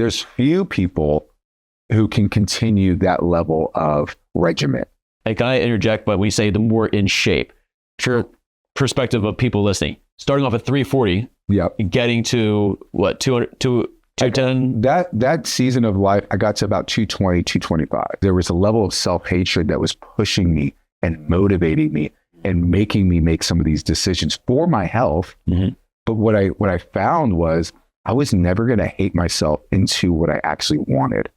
there's few people who can continue that level of regimen. And can I interject, but we say the more in shape, sure, perspective of people listening, starting off at 340, getting to what, 200, 210? That season of life, I got to about 220, 225. There was a level of self-hatred that was pushing me and motivating me and making me make some of these decisions for my health. Mm-hmm. But what I found was I was never going to hate myself into what I actually wanted.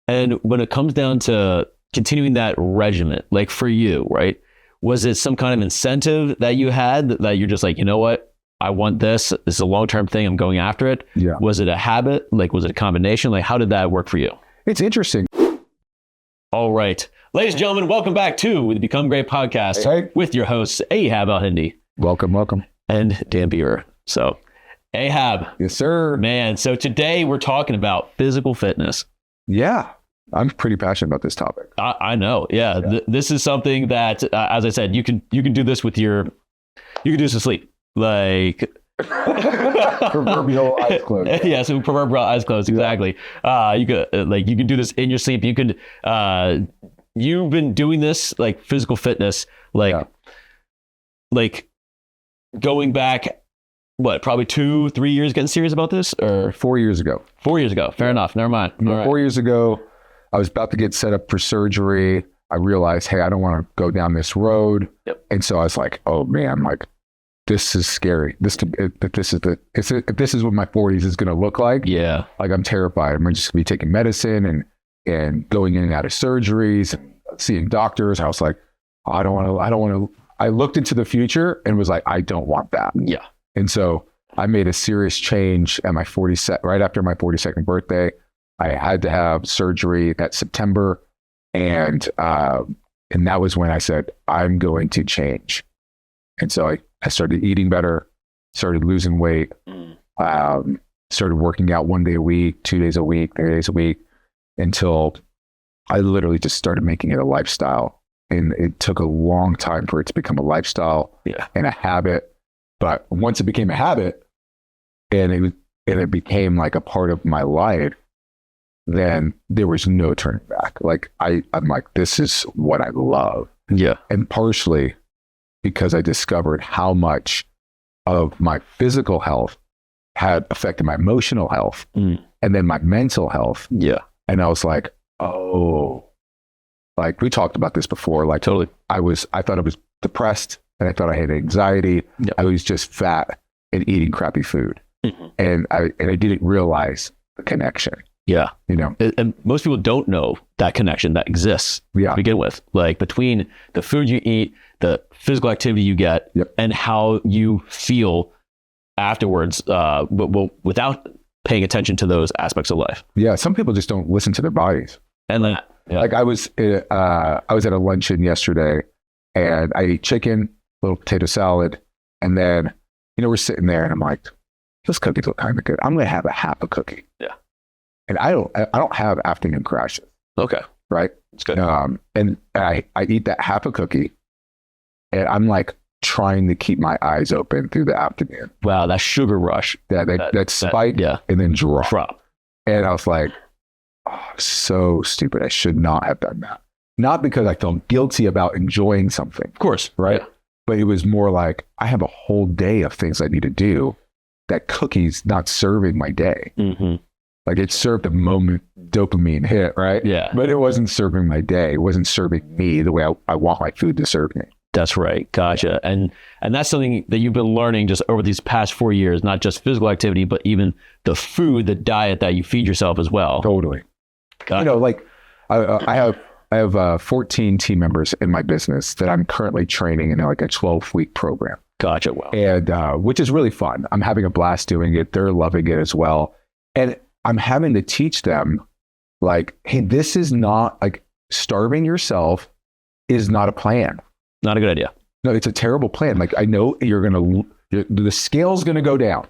And when it comes down to continuing that regimen, like for you, right? Was it some kind of incentive that you had that you're just like, you know what? I want this. This is a long-term thing. I'm going after it. Yeah. Was it a habit? Like, was it a combination? Like, how did that work for you? It's interesting. All right. Ladies and gentlemen, welcome back to the Become Great podcast with your hosts, Ahab Al-Hindi. Welcome. And Dan Beer. So, Ahab. Yes, sir. Man, so today we're talking about physical fitness. Yeah. I'm pretty passionate about this topic. I know. Yeah. This is something that, as I said, you can do this with you can do this to sleep. Like proverbial eyes closed. Yeah. So proverbial eyes closed. Exactly. You can do this in your sleep. You could, you've been doing this, like physical fitness, like going back, what, probably 2-3 years getting serious about this, or 4 years ago. 4 years ago. Fair enough. Never mind. All right. 4 years ago, I was about to get set up for surgery. I realized, hey, I don't want to go down this road. Yep. And so I was like, oh man, like this is scary. If this is what my 40s is going to look like. Yeah. Like I'm terrified. I'm just going to be taking medicine and going in and out of surgeries and seeing doctors. I was like, I don't want to. I looked into the future and was like, I don't want that. Yeah. And so I made a serious change at my right after my 42nd birthday. I had to have surgery that September, and that was when I said, I'm going to change. And so I started eating better, started losing weight, started working out 1 day a week, 2 days a week, 3 days a week, until I literally just started making it a lifestyle. And it took a long time for it to become a lifestyle and a habit. But once it became a habit and it became like a part of my life, then there was no turning back. Like I'm like, this is what I love. Yeah. And partially because I discovered how much of my physical health had affected my emotional health and then my mental health. Yeah. And I was like, oh, like we talked about this before. Like totally. I thought I was depressed and I thought I had anxiety. Yep. I was just fat and eating crappy food. Mm-hmm. And I didn't realize the connection. Yeah. You know, and most people don't know that connection that exists to begin with, like between the food you eat, the physical activity you get, and how you feel afterwards, but without paying attention to those aspects of life. Yeah. Some people just don't listen to their bodies. And like I was at a luncheon yesterday and I ate chicken, little potato salad. And then, we're sitting there and I'm like, this cookies look kind of good. I'm going to have a half a cookie. Yeah. And I don't have afternoon crashes. Okay. Right. It's good. And I eat that half a cookie and I'm like trying to keep my eyes open through the afternoon. Wow. That sugar rush. That spike and then drop. And I was like, oh, so stupid. I should not have done that. Not because I felt guilty about enjoying something. Of course. Right. Yeah. But it was more like I have a whole day of things I need to do. That cookie's not serving my day. Mm-hmm. Like it served a moment dopamine hit, right? Yeah. But it wasn't serving my day. It wasn't serving me the way I want my food to serve me. That's right. Gotcha. And that's something that you've been learning just over these past 4 years, not just physical activity, but even the food, the diet that you feed yourself as well. Totally. Gotcha. Like I have 14 team members in my business that I'm currently training in like a 12-week program. Gotcha. Wow. And which is really fun. I'm having a blast doing it. They're loving it as well. And I'm having to teach them like, hey, this is not like starving yourself is not a plan. Not a good idea. No, it's a terrible plan. Like I know the scale's going to go down,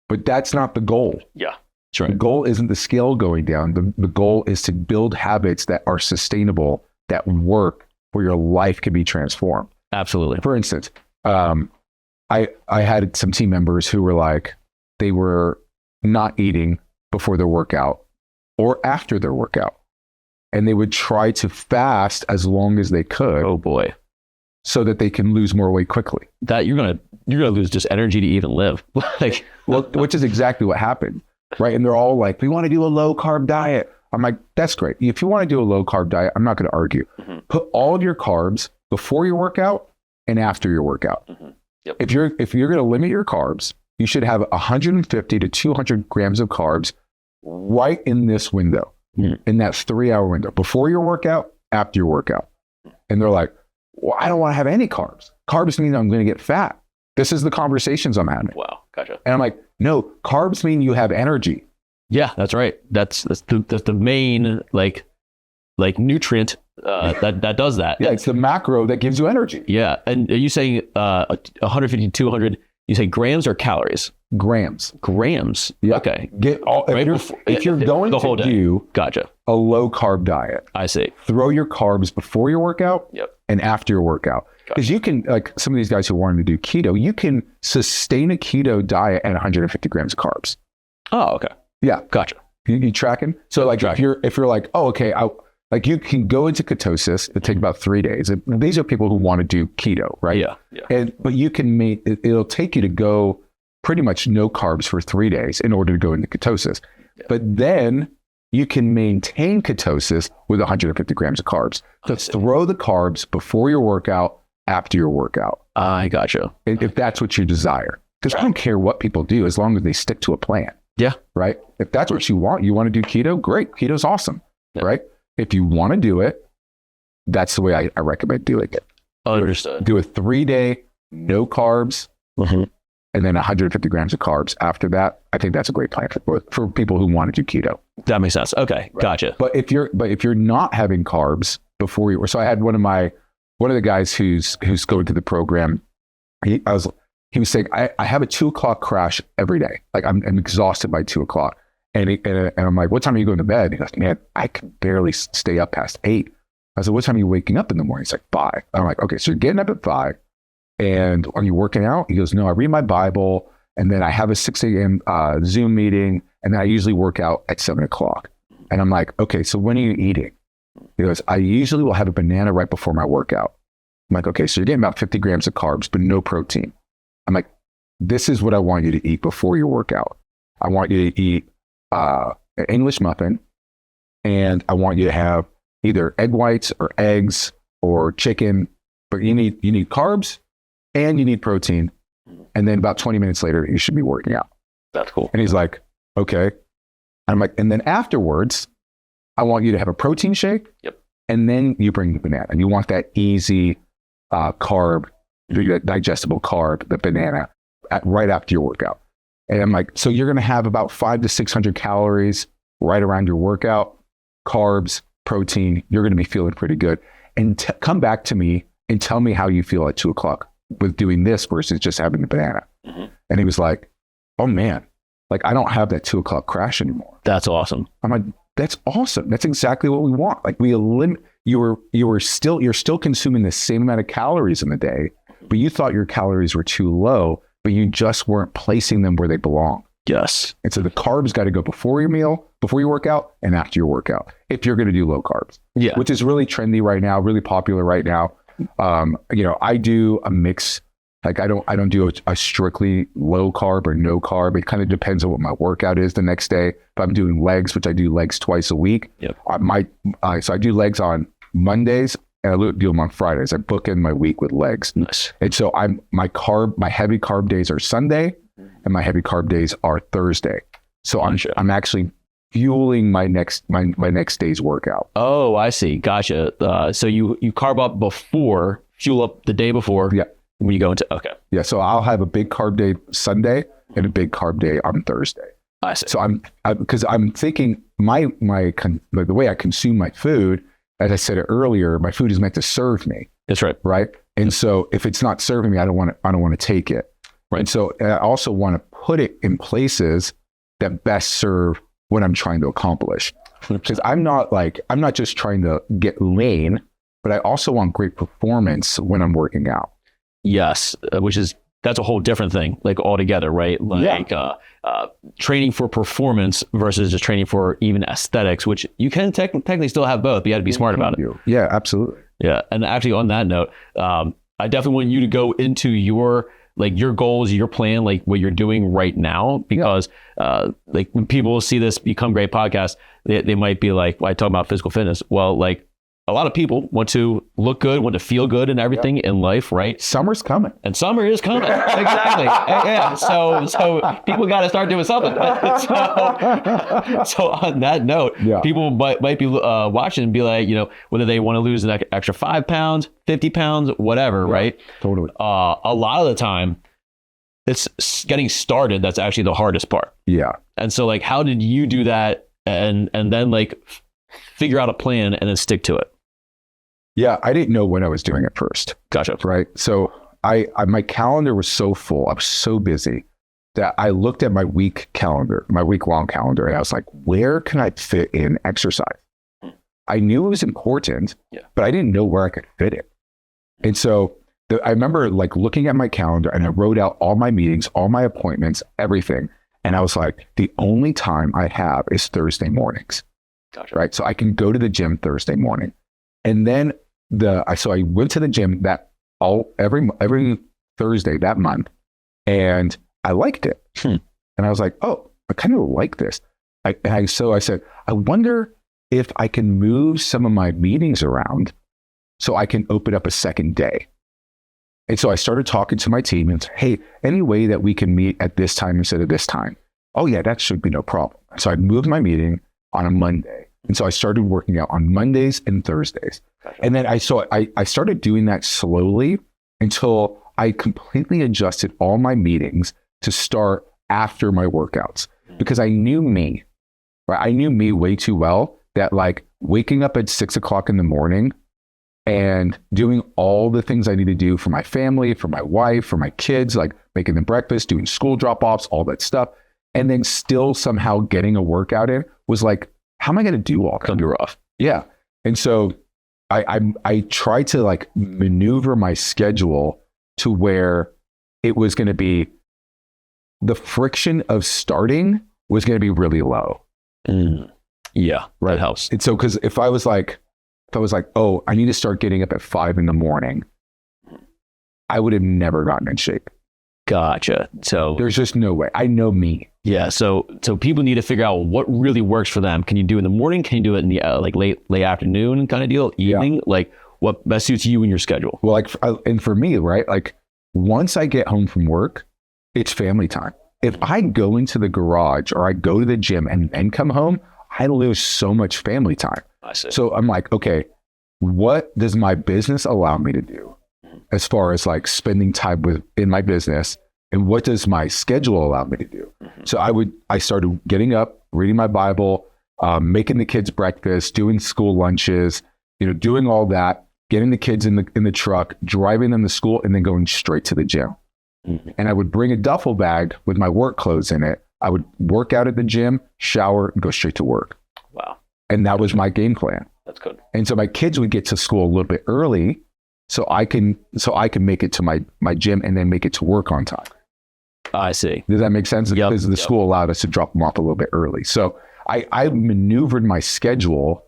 but that's not the goal. Yeah, that's right. The goal isn't the scale going down. The goal is to build habits that are sustainable, that work, where your life can be transformed. Absolutely. For instance, I had some team members who were like, they were not eating, before their workout or after their workout. And they would try to fast as long as they could. Oh boy. So that they can lose more weight quickly. That you're gonna lose just energy to even live. Like, well, which is exactly what happened, right? And they're all like, we want to do a low carb diet. I'm like, that's great. If you want to do a low carb diet, I'm not going to argue. Mm-hmm. Put all of your carbs before your workout and after your workout. Mm-hmm. Yep. If you're going to limit your carbs, you should have 150 to 200 grams of carbs right in this window, in that 3-hour window, before your workout, after your workout. And they're like, well, I don't want to have any carbs. Carbs mean I'm going to get fat. This is the conversations I'm having. Wow, gotcha. And I'm like, no, carbs mean you have energy. Yeah, that's right. That's the main like nutrient that does that. Yeah, it's the macro that gives you energy. Yeah, and are you saying 150 to 200? You say grams or calories? Grams. Yeah. Okay. Get all if you're going the whole to day. do Gotcha. a low carb diet. I see. Throw your carbs before your workout. Yep. And after your workout. Because you can, like some of these guys who wanted to do keto, you can sustain a keto diet at 150 grams of carbs. Oh, okay. Yeah. Gotcha. You tracking? So like if you're like, oh, okay, like you can go into ketosis. It take about 3 days. And these are people who want to do keto, right? Yeah. But you can it'll take you to go pretty much no carbs for 3 days in order to go into ketosis. Yeah. But then you can maintain ketosis with 150 grams of carbs. So throw the carbs before your workout, after your workout. I gotcha. If that's what you desire. Because I don't care what people do as long as they stick to a plan. Yeah. Right? If that's what you want to do keto, great. Keto's awesome. Yeah. Right? If you want to do it, that's the way I recommend doing it. Understood. Do a 3-day, no carbs, and then 150 grams of carbs after that. I think that's a great plan for people who want to do keto. That makes sense. Okay, right. Gotcha. But if you're not having carbs before so I had one of the guys who's going through the program. He was saying, I have a 2:00 crash every day. Like I'm exhausted by 2:00. And I'm like, what time are you going to bed? He goes, man, I can barely stay up past 8. I said, what time are you waking up in the morning? He's like, 5. I'm like, okay, so you're getting up at 5. And are you working out? He goes, no, I read my Bible. And then I have a 6 a.m. Zoom meeting. And then I usually work out at 7 o'clock. And I'm like, okay, so when are you eating? He goes, I usually will have a banana right before my workout. I'm like, okay, so you're getting about 50 grams of carbs, but no protein. I'm like, this is what I want you to eat before your workout. I want you to eat an English muffin, and I want you to have either egg whites or eggs or chicken, but you need carbs and you need protein. And then about 20 minutes later, you should be working out. That's cool. And he's like, okay. I'm like, and then afterwards, I want you to have a protein shake. Yep. And then you bring the banana. And you want that easy carb, digestible carb, the banana, right after your workout. And I'm like, so you're going to have about 500 to 600 calories right around your workout, carbs, protein. You're going to be feeling pretty good. And come back to me and tell me how you feel at 2:00 with doing this versus just having the banana. Mm-hmm. And he was like, oh man, like I don't have that 2:00 crash anymore. That's awesome. I'm like, that's awesome. That's exactly what we want. Like you're still consuming the same amount of calories in the day, but you thought your calories were too low, but you just weren't placing them where they belong. Yes. And so the carbs got to go before your meal, before your workout, and after your workout, if you're going to do low carbs. Yeah. Which is really trendy right now, really popular right now. I do a mix. Like I don't do a strictly low carb or no carb. It kind of depends on what my workout is the next day. If I'm doing legs, which I do legs twice a week, yep. So I do legs on Mondays and I do them on Fridays. I book in my week with legs. Nice. And so my heavy carb days are Sunday and my heavy carb days are Thursday. So I'm actually fueling my next day's workout. Oh, I see. Gotcha. So you carb up before, fuel up the day before. Yeah. When you go into, okay. Yeah. So I'll have a big carb day Sunday and a big carb day on Thursday. I see. So because I'm thinking the way I consume my food, as I said earlier, my food is meant to serve me. That's right. Right. And so if it's not serving me, I don't want to take it. Right. And so I also want to put it in places that best serve what I'm trying to accomplish. Because I'm not just trying to get lean, but I also want great performance when I'm working out. Yes, which is that's a whole different thing, like altogether, right? Like training for performance versus just training for even aesthetics, which you can technically still have both, but you have to be smart about it. Yeah, absolutely. Yeah. And actually on that note, I definitely want you to go into your goals, your plan, like what you're doing right now, because like when people see this Become Great podcast, they might be like, well, I talk about physical fitness. Well, like a lot of people want to look good, want to feel good and everything in life, right? Summer's coming. And summer is coming. Exactly. Yeah. So people got to start doing something. So on that note, people might be watching and be like, whether they want to lose an extra 5 pounds, 50 pounds, whatever, right? Totally. A lot of the time, it's getting started that's actually the hardest part. Yeah. And so like, how did you do that and then like figure out a plan and then stick to it? Yeah, I didn't know when I was doing it first. Gotcha. Right. So I my calendar was so full. I was so busy that I looked at my week-long calendar, and I was like, where can I fit in exercise? I knew it was important, but I didn't know where I could fit it. And so I remember like looking at my calendar, and I wrote out all my meetings, all my appointments, everything. And I was like, the only time I have is Thursday mornings. Gotcha. Right. So I can go to the gym Thursday morning. And then I went to the gym every Thursday that month, and I liked it. And I was like, oh, I kind of like this. So I said, I wonder if I can move some of my meetings around so I can open up a second day. And so I started talking to my team and said, hey, any way that we can meet at this time instead of this time? Oh yeah, that should be no problem. So I moved my meeting on a Monday. And so I started working out on Mondays and Thursdays. Gotcha. And then I started doing that slowly until I completely adjusted all my meetings to start after my workouts, because I knew me, right? I knew me way too well that like waking up at 6 o'clock in the morning and doing all the things I need to do for my family, for my wife, for my kids, like making them breakfast, doing school drop-offs, all that stuff, and then still somehow getting a workout in was like, how am I going to do all that? It's going to be rough. Yeah. And so I tried to like maneuver my schedule to where it was going to be, the friction of starting was going to be really low. Yeah, that helps. And so, because if I was like, oh, I need to start getting up at 5 a.m, I would have never gotten in shape. Gotcha. So there's just no way. I know me. Yeah. So people need to figure out what really works for them. Can you do it in the morning? Can you do it in the like late afternoon kind of deal? Evening? Like what best suits you and your schedule? Well, and for me, right? Like once I get home from work, it's family time. If I go into the garage or I go to the gym and then come home, I lose so much family time. I see. So I'm like, okay, what does my business allow me to do as far as like spending time in my business, and what does my schedule allow me to do? So I started getting up, reading my Bible, making the kids breakfast, doing school lunches, doing all that, getting the kids in the truck, driving them to school, and then going straight to the gym. And I would bring a duffel bag with my work clothes in it. I would work out at the gym, shower, and go straight to work. Wow. And that was my game plan. That's good. And so my kids would get to school a little bit early so I can make it to my gym and then make it to work on time. I see. Does that make sense? Yep. Because the school allowed us to drop them off a little bit early. So I maneuvered my schedule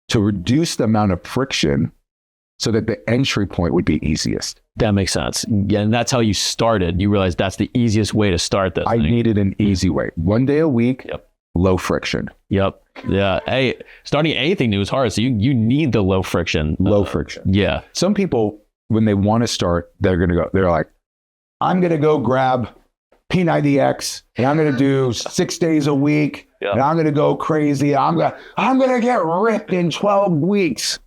to reduce the amount of friction so that the entry point would be easiest. That makes sense. Yeah, and that's how you started. You realized that's the easiest way to start this. I needed an easy way. 1 day a week, low friction. Yep. Yeah. Hey, starting anything new is hard. So you need the low friction. Low friction. Yeah. Some people, when they want to start, they're like, I'm going to go grab P90X and I'm going to do 6 days a week and I'm going to go crazy. I'm going to get ripped in 12 weeks.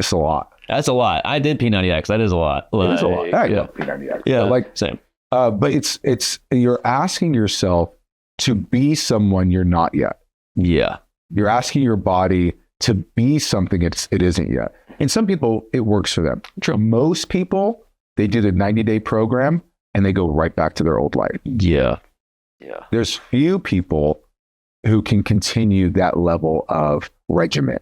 It's a lot. That's a lot. I did P90X. That is a lot. It is a lot. I know P90X. Yeah. Like same. But it's you're asking yourself to be someone you're not yet. Yeah. You're asking your body to be something it isn't yet. And some people, it works for them. True. Most people, they do the 90-day program and they go right back to their old life. Yeah. Yeah. There's few people who can continue that level of regimen.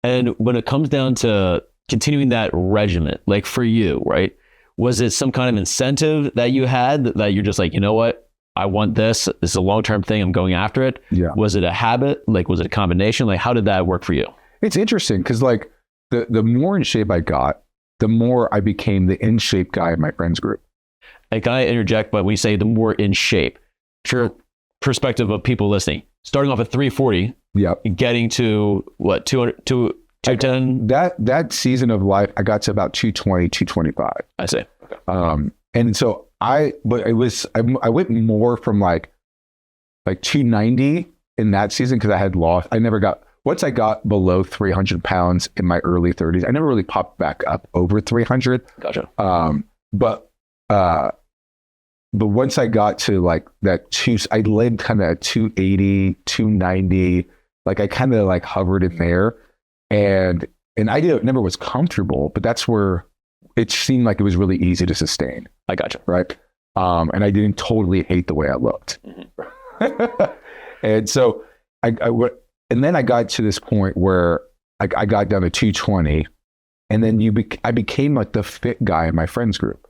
And when it comes down to continuing that regimen, like for you, right? Was it some kind of incentive that you had that you're just like, you know what? I want this. This is a long-term thing. I'm going after it. Yeah. Was it a habit? Like, was it a combination? Like, how did that work for you? It's interesting because like the more in shape I got, the more I became the in shape guy in my friends group. And can I interject? But when you say the more in shape, for perspective of people listening, starting off at 340, getting to what, 200, 210? That season of life, I got to about 220, 225. I see. Okay. And so I went more from like 290 in that season because I had lost. Once I got below 300 pounds in my early 30s, I never really popped back up over 300. Gotcha. But once I got to like I lived kind of at 280, 290, like I kind of like hovered in there. And never was comfortable, but that's where it seemed like it was really easy to sustain. I gotcha. Right. And I didn't totally hate the way I looked. Mm-hmm. And so and then I got to this point where I got down to 220, and then I became like the fit guy in my friends group.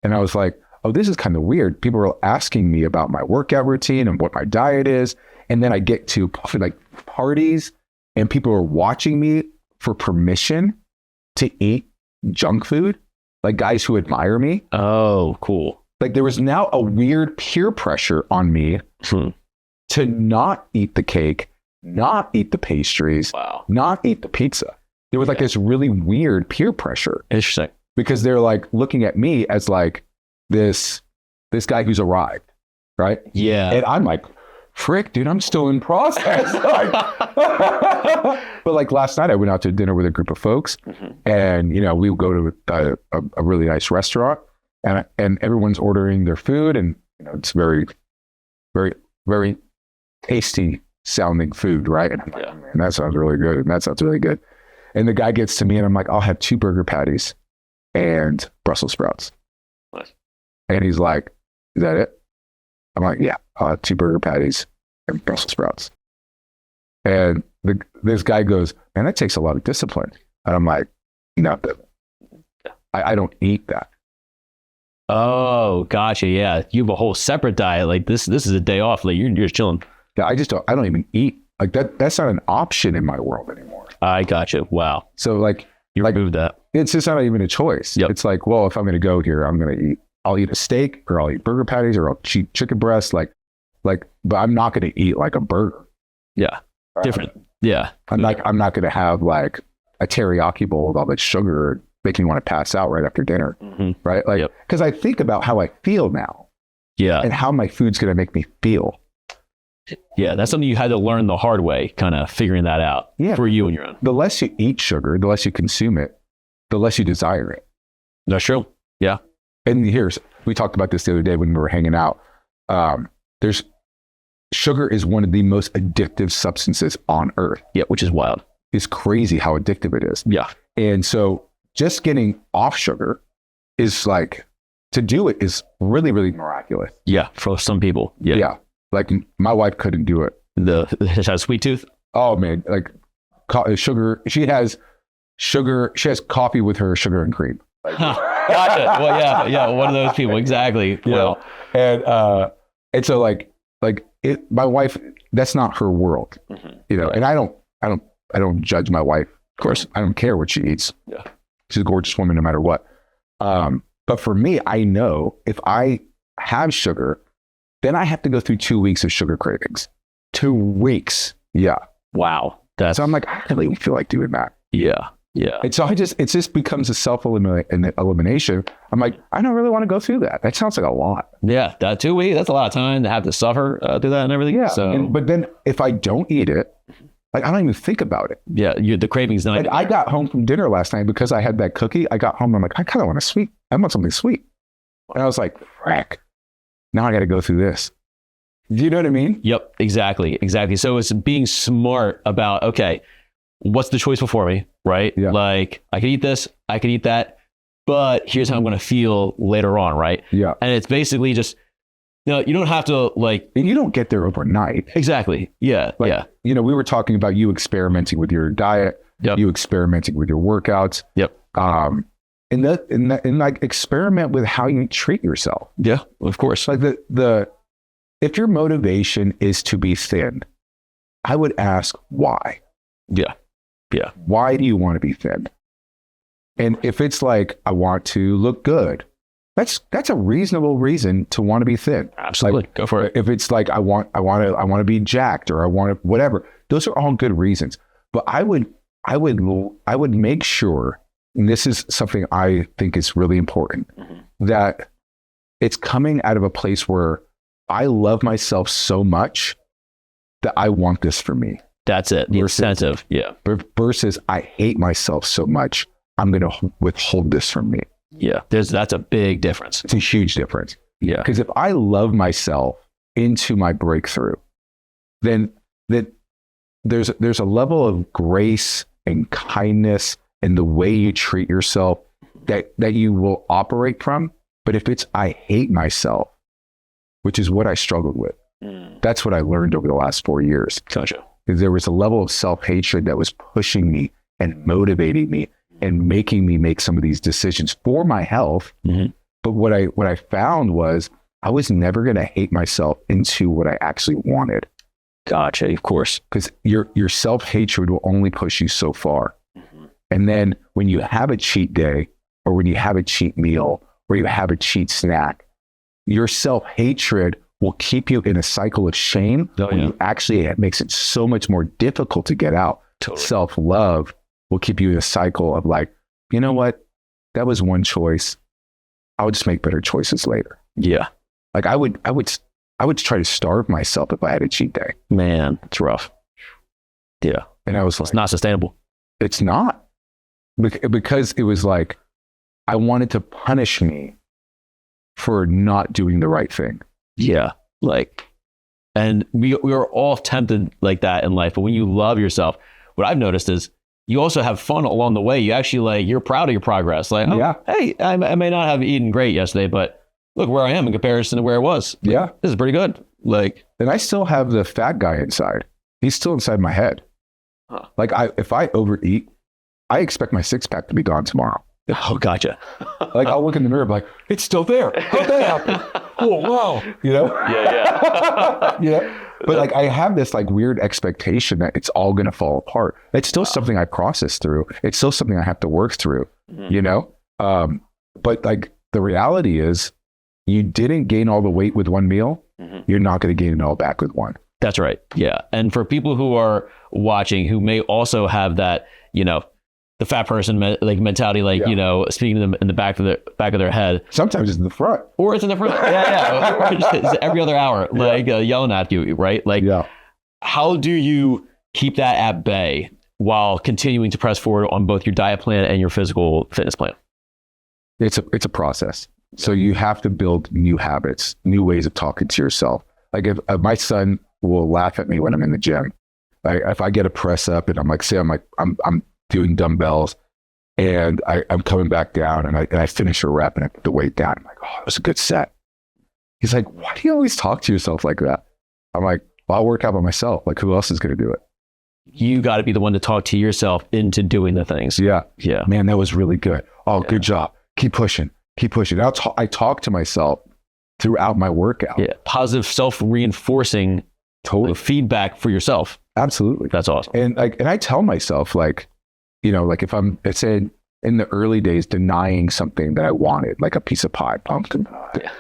And I was like, oh, this is kind of weird. People were asking me about my workout routine and what my diet is. And then I get to like parties and people are watching me for permission to eat junk food, like guys who admire me. Oh, cool. Like there was now a weird peer pressure on me to not eat the cake, not eat the pastries, not eat the pizza. There was like this really weird peer pressure. Interesting. Because they're like looking at me as like this guy who's arrived, right? Yeah. And I'm like, frick, dude, I'm still in process. But like last night I went out to dinner with a group of folks, and we would go to a really nice restaurant, and everyone's ordering their food, and it's very, very, very tasty sounding food, right? And I'm like, man, that sounds really good. And that sounds really good. And the guy gets to me and I'm like, I'll have 2 burger patties and Brussels sprouts. Nice. And he's like, is that it? I'm like, yeah, I'll have 2 burger patties and Brussels sprouts. And this guy goes, man, that takes a lot of discipline. And I'm like, no, I don't eat that. Oh, gotcha. Yeah. You have a whole separate diet. Like this is a day off. Like you're just chilling. Yeah, I don't even eat. Like that's not an option in my world anymore. I gotcha. Wow. So like you removed that. It's just not even a choice. Yep. It's like, well, if I'm going to go here, I'll eat a steak, or I'll eat burger patties, or I'll eat chicken breast. But I'm not going to eat like a burger. Yeah. Different. Yeah. I'm not going to have like a teriyaki bowl with all that sugar making me want to pass out right after dinner. Mm-hmm. Right. Like, because I think about how I feel now. Yeah. And how my food's going to make me feel. Yeah. That's something you had to learn the hard way, kind of figuring that out for you and your own. The less you eat sugar, the less you consume it, the less you desire it. That's true. Yeah. And we talked about this the other day when we were hanging out. Sugar is one of the most addictive substances on earth. Yeah, which is wild. It's crazy how addictive it is. Yeah. And so just getting off sugar is like, to do it is really, really miraculous. Yeah, for some people. Yeah. Yeah. Like my wife couldn't do it. She has sweet tooth? Oh man, like sugar. She has coffee with her sugar and cream. Gotcha. Well, yeah, one of those people, exactly. Yeah. Well, and so like my wife, that's not her world, and I don't judge my wife. Of course, I don't care what she eats. Yeah. She's a gorgeous woman no matter what. But for me, I know if I have sugar, then I have to go through 2 weeks of sugar cravings. 2 weeks. Yeah. Wow. So I'm like, I don't even feel like doing that. Yeah. Yeah. And so it just becomes a self-elimination. I'm like, I don't really want to go through that. That sounds like a lot. Yeah. That 2 weeks, that's a lot of time to have to suffer through that and everything. Yeah. So. But then if I don't eat it, like I don't even think about it. Yeah. The craving's not. Like I got home from dinner last night because I had that cookie. I got home. I'm like, I kind of want I want something sweet. And I was like, frack. Now I got to go through this. Do you know what I mean? Yep. Exactly. So it's being smart about, okay, what's the choice before me, right? Yeah. Like I could eat this, I could eat that, but here's how I'm going to feel later on, right? Yeah. And it's basically just, you don't have to like... And you don't get there overnight. Exactly. Yeah. Like, we were talking about you experimenting with your diet, you experimenting with your workouts. Yep. and like experiment with how you treat yourself. Yeah, of course. Like if your motivation is to be thin, I would ask why. Yeah. Yeah. Why do you want to be thin? And if it's like, I want to look good, that's a reasonable reason to want to be thin. Absolutely. Like, go for it. If it's like, I want to be jacked, or I want to, whatever, those are all good reasons. But I would make sure, and this is something I think is really important, that it's coming out of a place where I love myself so much that I want this for me. That's it. The incentive. Yeah. Versus I hate myself so much, I'm going to withhold this from me. Yeah. That's a big difference. It's a huge difference. Yeah. Because if I love myself into my breakthrough, then there's a level of grace and kindness in the way you treat yourself that you will operate from. But if it's, I hate myself, which is what I struggled with. That's what I learned over the last 4 years. Gotcha. There was a level of self-hatred that was pushing me and motivating me and making me make some of these decisions for my health. But what I found was I was never going to hate myself into what I actually wanted. Gotcha. Of course. Because your self-hatred will only push you so far. And then when you have a cheat day, or when you have a cheat meal, or you have a cheat snack, your self-hatred will keep you in a cycle of shame. You actually, it makes it so much more difficult to get out. Totally. Self-love will keep you in a cycle of like, you know what? That was one choice. I would just make better choices later. Yeah. Like I would try to starve myself if I had a cheat day. Man, it's rough. Yeah. And I was like, it's not sustainable. It's not. Because it was like, I wanted to punish me for not doing the right thing. Yeah. Like, and we are all tempted like that in life. But when you love yourself, what I've noticed is you also have fun along the way. You actually like, you're proud of your progress. Like, hey, I may not have eaten great yesterday, but look where I am in comparison to where I was. Yeah. This is pretty good. Like, and I still have the fat guy inside. He's still inside my head. Like if I overeat, I expect my six pack to be gone tomorrow. Oh, gotcha. Like I'll look in the mirror and be like, it's still there. How'd that happen? Oh, wow. You know? Yeah. Yeah. But like I have this like weird expectation that it's all going to fall apart. It's still something I process through. It's still something I have to work through, you know? But like the reality is you didn't gain all the weight with one meal. You're not going to gain it all back with one. That's right. Yeah. And for people who are watching, who may also have that, you know, the fat person mentality, like, you know, speaking to them in the back of their head. Sometimes it's in the front. Or it's in the front. Yeah. It's every other hour, like yelling at you, right? Like, how do you keep that at bay while continuing to press forward on both your diet plan and your physical fitness plan? It's a process. So you have to build new habits, new ways of talking to yourself. Like if my son will laugh at me when I'm in the gym. If I get a press up and I'm like, say I'm doing dumbbells and I'm coming back down and I finish a rep and I put the weight down. I'm like, oh, it was a good set. He's like, why do you always talk to yourself like that? I'm like, well, I'll work out by myself. Like who else is going to do it? You got to be the one to talk to yourself into doing the things. Yeah. Yeah. Man, that was really good. Oh, good job. Keep pushing. I talk to myself throughout my workout. Yeah. Positive self-reinforcing feedback for yourself. Absolutely. That's awesome. And I tell myself like, you know, like if I'm, let's say in the early days, denying something that I wanted, like a piece of pie, pumpkin pie,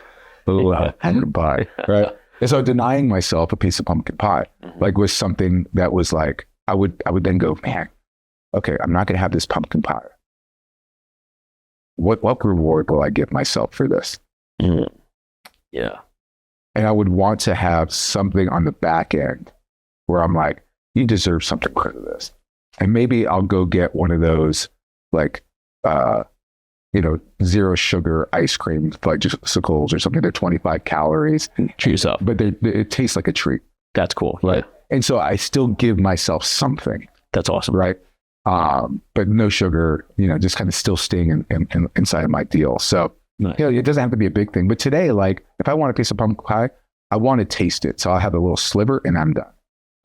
pumpkin pie, right? And so denying myself a piece of pumpkin pie, like was something that was like, I would then go, man, okay, I'm not going to have this pumpkin pie. What reward will I give myself for this? Yeah. And I would want to have something on the back end where I'm like, you deserve something for this. And maybe I'll go get one of those, like, you know, zero sugar ice cream fudgesicles or something. They're 25 calories. Treat yourself. But it tastes like a treat. That's cool. Right. Yeah. And so I still give myself something. That's awesome. Right. But no sugar, you know, just kind of still staying inside of my deal. So, nice. You know, it doesn't have to be a big thing. But today, like, if I want a piece of pumpkin pie, I want to taste it. So I'll have a little sliver and I'm done.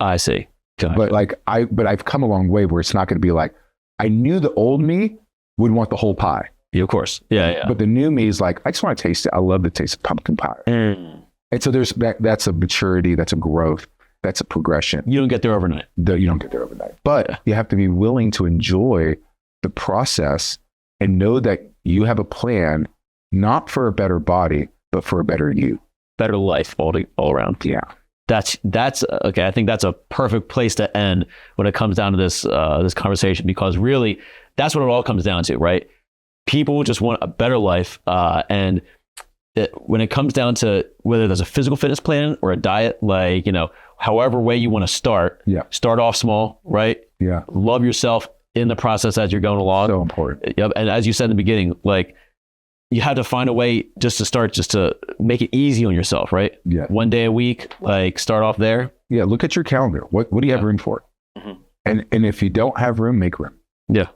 I see. Gotcha. But I've come a long way where it's not going to be like, I knew the old me would want the whole pie. of course. Yeah. But the new me is like, I just want to taste it. I love the taste of pumpkin pie. And so there's that's a maturity, that's a growth, that's a progression. You don't get there overnight. You don't get there overnight. But you have to be willing to enjoy the process and know that you have a plan, not for a better body, but for a better you. Better life all around. Yeah. That's okay. I think that's a perfect place to end when it comes down to this conversation, because really that's what it all comes down to, right? People just want a better life, and when it comes down to whether there's a physical fitness plan or a diet, like, however way you want to start, start off small, right? Yeah. Love yourself in the process as you're going along. So important. Yep. And as you said in the beginning, like, you have to find a way just to make it easy on yourself, right? Yeah. 1 day a week, like, start off there. Yeah. Look at your calendar. What do you have room for? Mm-hmm. And if you don't have room, make room. Yeah.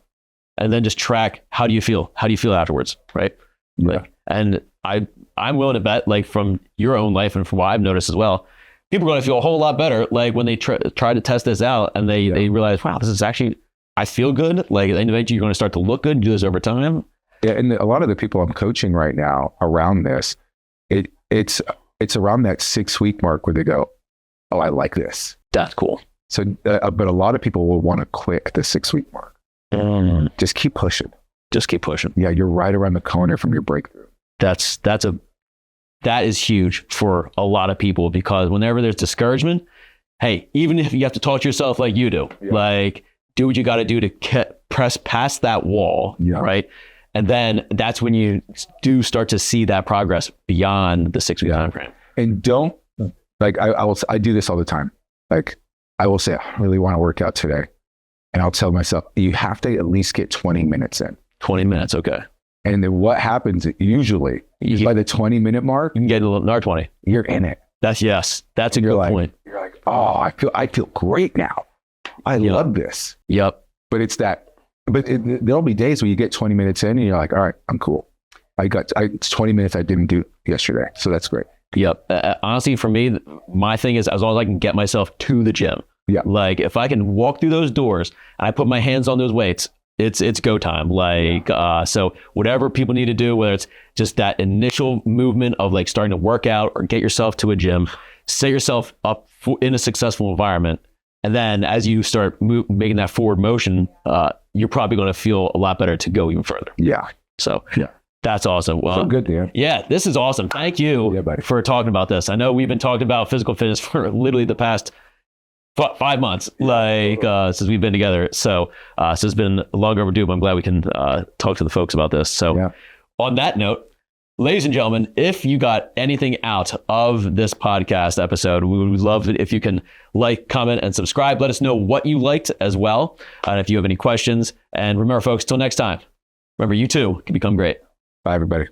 And then just track, how do you feel? How do you feel afterwards? Right. Yeah. Like, and I'm willing to bet, like, from your own life and from what I've noticed as well, people are going to feel a whole lot better, like, when they try to test this out and they realize, wow, this is actually, I feel good. Like, eventually you're going to start to look good, do this over time. Yeah, and a lot of the people I'm coaching right now around this, it's around that 6-week mark where they go, oh, I like this. That's cool. So, but a lot of people will want to quit at the 6-week mark. Just keep pushing. Just keep pushing. Yeah, you're right around the corner from your breakthrough. That is huge for a lot of people, because whenever there's discouragement, hey, even if you have to talk to yourself like you do, like, do what you got to do to press past that wall, right? And then that's when you do start to see that progress beyond the 6-week time frame. And don't, like, I do this all the time. Like, I will say, I really want to work out today. And I'll tell myself, you have to at least get 20 minutes in. 20 minutes, okay. And then what happens usually is by the 20-minute mark, you can get another 20. You're in it. That's a good point. You're like, oh, I feel great now. I love this. Yep. But it's that. But there'll be days where you get 20 minutes in and you're like, all right, I'm cool. It's 20 minutes I didn't do yesterday. So that's great. Yep. Honestly, for me, my thing is, as long as I can get myself to the gym. Yeah. Like, if I can walk through those doors and I put my hands on those weights, it's go time. Like, so whatever people need to do, whether it's just that initial movement of, like, starting to work out or get yourself to a gym, set yourself up in a successful environment. And then as you start making that forward motion, you're probably going to feel a lot better to go even further. Yeah. So that's awesome. Well, so good, Dan. Yeah, this is awesome. Thank you for talking about this. I know we've been talking about physical fitness for literally the past 5 months, since we've been together. So it's been long overdue, but I'm glad we can talk to the folks about this. So on that note, ladies and gentlemen, if you got anything out of this podcast episode, we would love it if you can like, comment, and subscribe. Let us know what you liked as well. And if you have any questions. And remember, folks, till next time, remember, you too can become great. Bye, everybody.